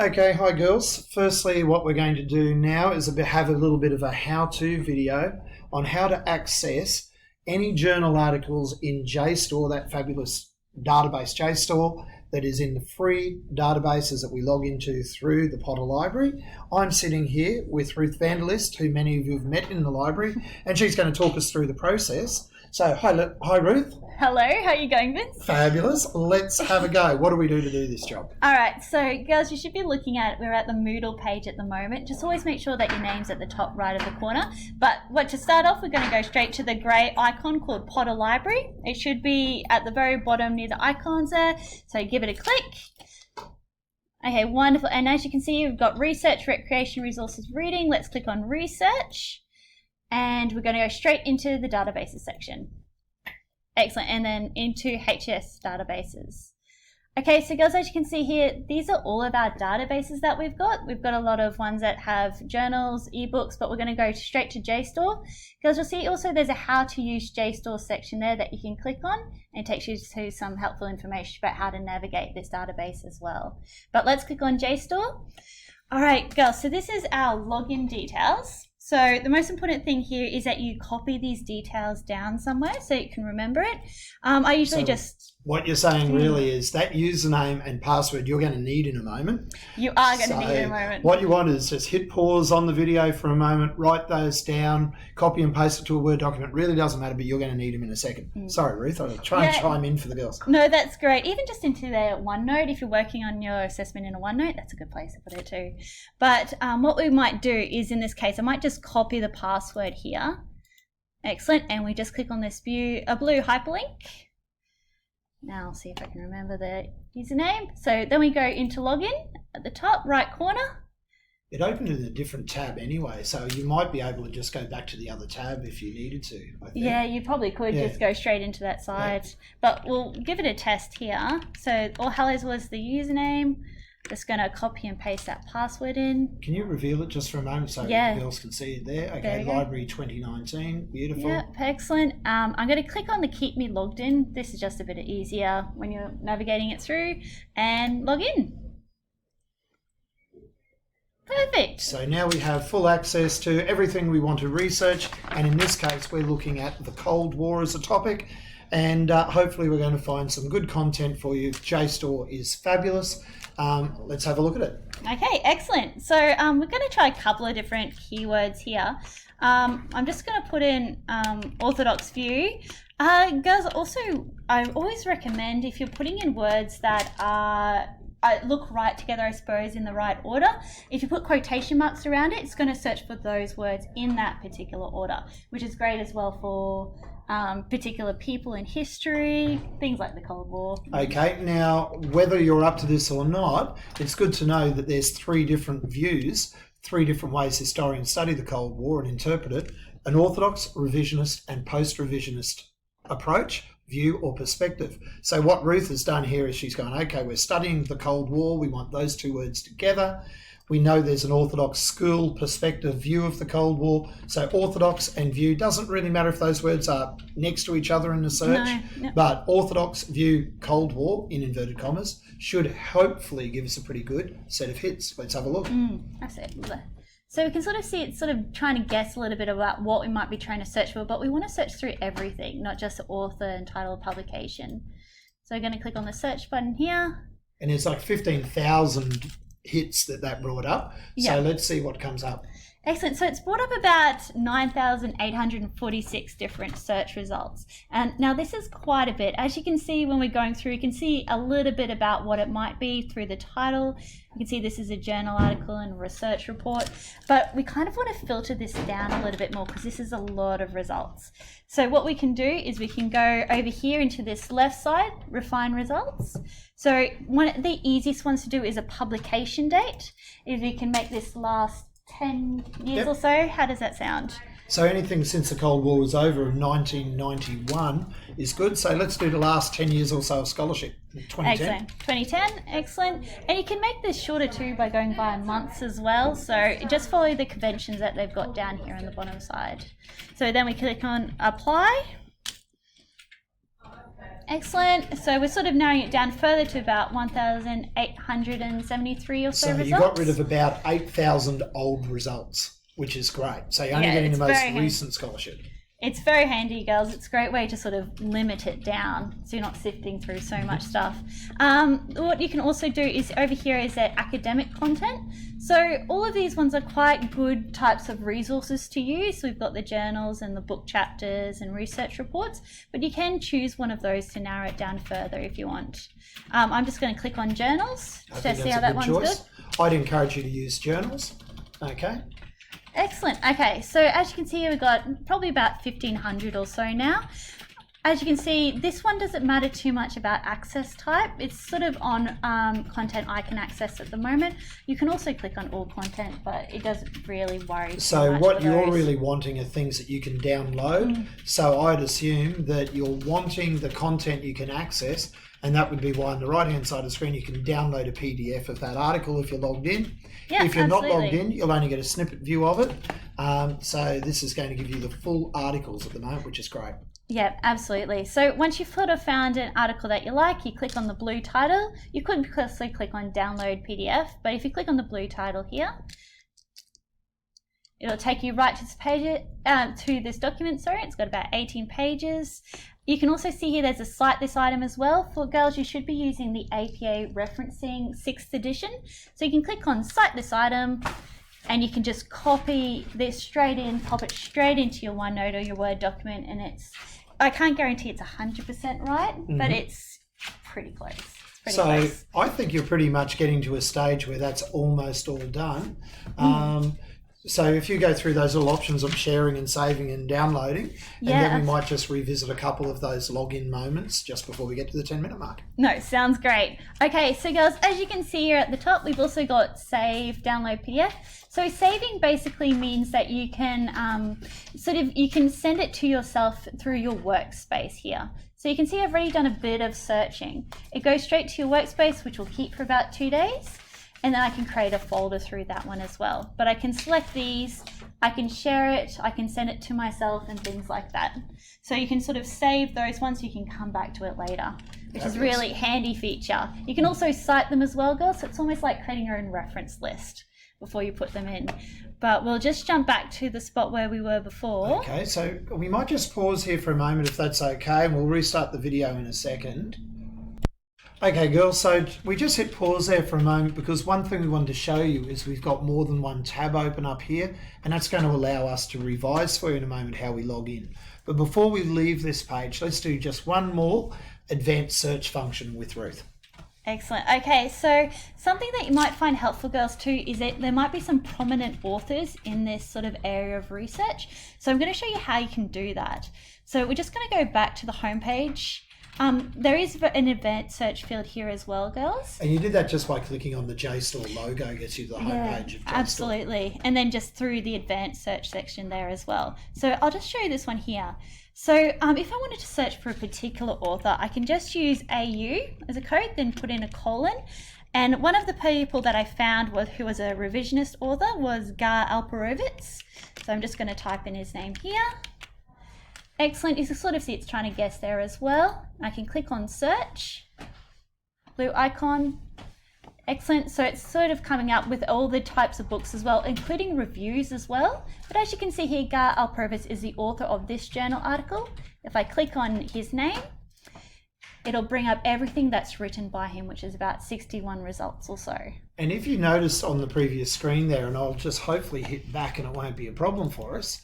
Okay, hi girls. Firstly, what we're going to do now is have a little bit of a how-to video on how to access any journal articles in JStor, that fabulous database JStor that is in the free databases that we log into through the Potter Library. I'm sitting here with Ruth Vanderlist, who many of you have met in the library, and she's going to talk us through the process. So, hi Ruth. Hello, how are you going, Vince? Fabulous. Let's have a go. What do we do to do this job? All right, so girls, you should be looking at, we're at the Moodle page at the moment. Just always make sure that your name's at the top right of the corner. But to start off, we're going to go straight to the grey icon called Potter Library. It should be at the very bottom near the icons there. So give it a click. Okay, wonderful. And as you can see, we've got research, recreation, resources, reading. Let's click on research. And we're going to go straight into the databases section. Excellent. And then into AHS databases. Okay, so girls, as you can see here, these are all of our databases that we've got. We've got a lot of ones that have journals, ebooks, but we're going to go straight to JStor. Girls, you'll see also there's a how to use JStor section there that you can click on, and it takes you to some helpful information about how to navigate this database as well. But let's click on JStor. All right, girls, so this is our login details. So the most important thing here is that you copy these details down somewhere so you can remember it. I usually What you're saying really is that username and password you're going to need in a moment. You are going to need in a moment. What you want is just hit pause on the video for a moment, write those down, copy and paste it to a Word document. Really doesn't matter, but you're going to need them in a second. Sorry, Ruth, I'll try and chime in for the girls. No, that's great. Even just into their OneNote, if you're working on your assessment in a OneNote, that's a good place to put it too. But what we might do is, in this case, I might just copy the password here. Excellent. And we just click on this blue hyperlink. Now I'll see if I can remember the username. So then we go into login at the top right corner. It opened in a different tab anyway, so you might be able to just go back to the other tab if you needed to, I think. Yeah, you probably could just go straight into that side. Yeah. But we'll give it a test here. So all hellos was the username. Just going to copy and paste that password in. Can you reveal it just for a moment so the girls can see it there? Okay, Library 2019, beautiful. Yeah, excellent. I'm going to click on the Keep Me Logged In. This is just a bit easier when you're navigating it through, and log in. Perfect. So now we have full access to everything we want to research, and in this case we're looking at the Cold War as a topic, and hopefully we're going to find some good content for you. JStor is fabulous. Let's have a look at it. Okay, excellent. So we're going to try a couple of different keywords here. I'm just going to put in Orthodox view. Girls, also, I always recommend if you're putting in words that look right together, I suppose, in the right order. If you put quotation marks around it, it's going to search for those words in that particular order, which is great as well for particular people in history, things like the Cold War. Okay, now whether you're up to this or not, it's good to know that there's three different views, three different ways historians study the Cold War and interpret it: an orthodox, revisionist and post-revisionist approach, view or perspective. So what Ruth has done here is she's gone, okay, we're studying the Cold War, we want those two words together. We know there's an orthodox school perspective view of the Cold War. So orthodox and view, doesn't really matter if those words are next to each other in the search, but orthodox view Cold War, in inverted commas, should hopefully give us a pretty good set of hits. Let's have a look. That's it. So we can sort of see it's sort of trying to guess a little bit about what we might be trying to search for, but we want to search through everything, not just the author and title of publication. So we're going to click on the search button here. And there's like 15,000 hits that brought up. So let's see what comes up. Excellent. So it's brought up about 9,846 different search results. And now this is quite a bit. As you can see when we're going through, you can see a little bit about what it might be through the title. You can see this is a journal article and a research report, but we kind of want to filter this down a little bit more because this is a lot of results. So what we can do is we can go over here into this left side, refine results. So one of the easiest ones to do is a publication date. If you can make this last 10 years or so, how does that sound? So anything since the Cold War was over in 1991 is good. So let's do the last 10 years or so of scholarship. 2010. Excellent. 2010, excellent. And you can make this shorter too by going by months as well. So just follow the conventions that they've got down here on the bottom side. So then we click on apply. Excellent. So we're sort of narrowing it down further to about 1,873 or so results. So you got rid of about 8,000 old results, which is great. So you're only getting the most recent scholarship. It's very handy, girls. It's a great way to sort of limit it down so you're not sifting through so much stuff. What you can also do is over here is that academic content. So all of these ones are quite good types of resources to use. We've got the journals and the book chapters and research reports, but you can choose one of those to narrow it down further if you want. I'm just going to click on journals to see how that one's good. I'd encourage you to use journals. Okay. Excellent. Okay, so as you can see, we've got probably about 1,500 or so now. As you can see, this one doesn't matter too much about access type. It's sort of on content I can access at the moment. You can also click on all content, but it doesn't really worry too much. So what you're really wanting are things that you can download. So I'd assume that you're wanting the content you can access, and that would be why on the right-hand side of the screen you can download a PDF of that article if you're logged in. Yeah, if you're absolutely. not logged in, you'll only get a snippet view of it. So this is going to give you the full articles at the moment, which is great. Yeah, absolutely. So once you've sort of found an article that you like, you click on the blue title. You could also click on download PDF, but if you click on the blue title here, it'll take you right to this page, to this document. Sorry, it's got about 18 pages. You can also see here there's a cite this item as well. For girls, you should be using the APA referencing 6th edition. So you can click on cite this item, and you can just copy this straight in, pop it straight into your OneNote or your Word document, and I can't guarantee it's 100% right, but it's pretty close. It's pretty close. I think you're pretty much getting to a stage where that's almost all done. So if you go through those little options of sharing and saving and downloading, and then we might just revisit a couple of those login moments just before we get to the 10-minute mark. No, sounds great. Okay, so girls, as you can see here at the top, we've also got save, download PDF. So saving basically means that you can you can send it to yourself through your workspace here. So you can see I've already done a bit of searching. It goes straight to your workspace, which will keep for about 2 days. And then I can create a folder through that one as well. But I can select these, I can share it, I can send it to myself and things like that. So you can sort of save those ones so you can come back to it later, which is a really handy feature. You can also cite them as well, girls. So it's almost like creating your own reference list before you put them in. But we'll just jump back to the spot where we were before. Okay, so we might just pause here for a moment if that's okay, and we'll restart the video in a second. Okay, girls, so we just hit pause there for a moment because one thing we wanted to show you is we've got more than one tab open up here, and that's going to allow us to revise for you in a moment how we log in. But before we leave this page, let's do just one more advanced search function with Ruth. Excellent. Okay, so something that you might find helpful, girls, too, is that there might be some prominent authors in this sort of area of research. So I'm going to show you how you can do that. So we're just going to go back to the home page. There is an advanced search field here as well, girls. And you did that just by clicking on the JStor logo, gets you to the homepage of JStor. Absolutely. And then just through the advanced search section there as well. So I'll just show you this one here. So if I wanted to search for a particular author, I can just use AU as a code, then put in a colon. And one of the people that I found who was a revisionist author was Gar Alperovitz. So I'm just going to type in his name here. Excellent. You can sort of see it's trying to guess there as well. I can click on search, blue icon. Excellent. So it's sort of coming up with all the types of books as well, including reviews as well. But as you can see here, Gar Alperovitz is the author of this journal article. If I click on his name, it'll bring up everything that's written by him, which is about 61 results or so. And if you notice on the previous screen there, and I'll just hopefully hit back and it won't be a problem for us,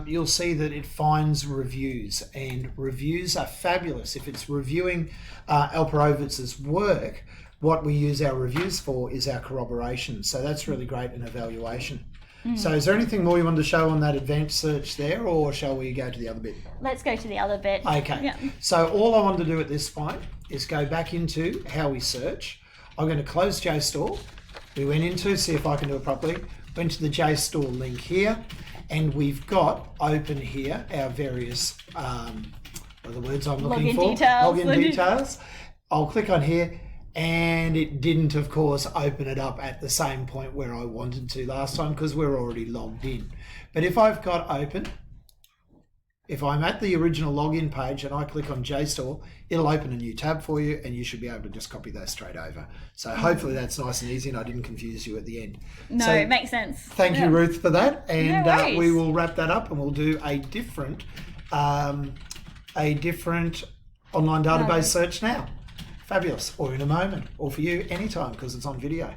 you'll see that it finds reviews, and reviews are fabulous. If it's reviewing Alperovitz's work, what we use our reviews for is our corroboration. So that's really great in evaluation. So is there anything more you want to show on that advanced search there, or shall we go to the other bit? Let's go to the other bit. Okay. Yeah. So all I want to do at this point is go back into how we search. I'm going to close JStor. We went into, see if I can do it properly, went to the JStor link here, and we've got open here our various, what are the words I'm looking for? Login details. I'll click on here, and it didn't, of course, open it up at the same point where I wanted to last time because we're already logged in. But if I've got open, if I'm at the original login page and I click on JStor, it'll open a new tab for you and you should be able to just copy those straight over. So hopefully that's nice and easy and I didn't confuse you at the end. No, So it makes sense. thank you, Ruth, for that. And No worries. we will wrap that up and we'll do a different online database search now. Fabulous. Or in a moment. Or for you, anytime, because it's on video.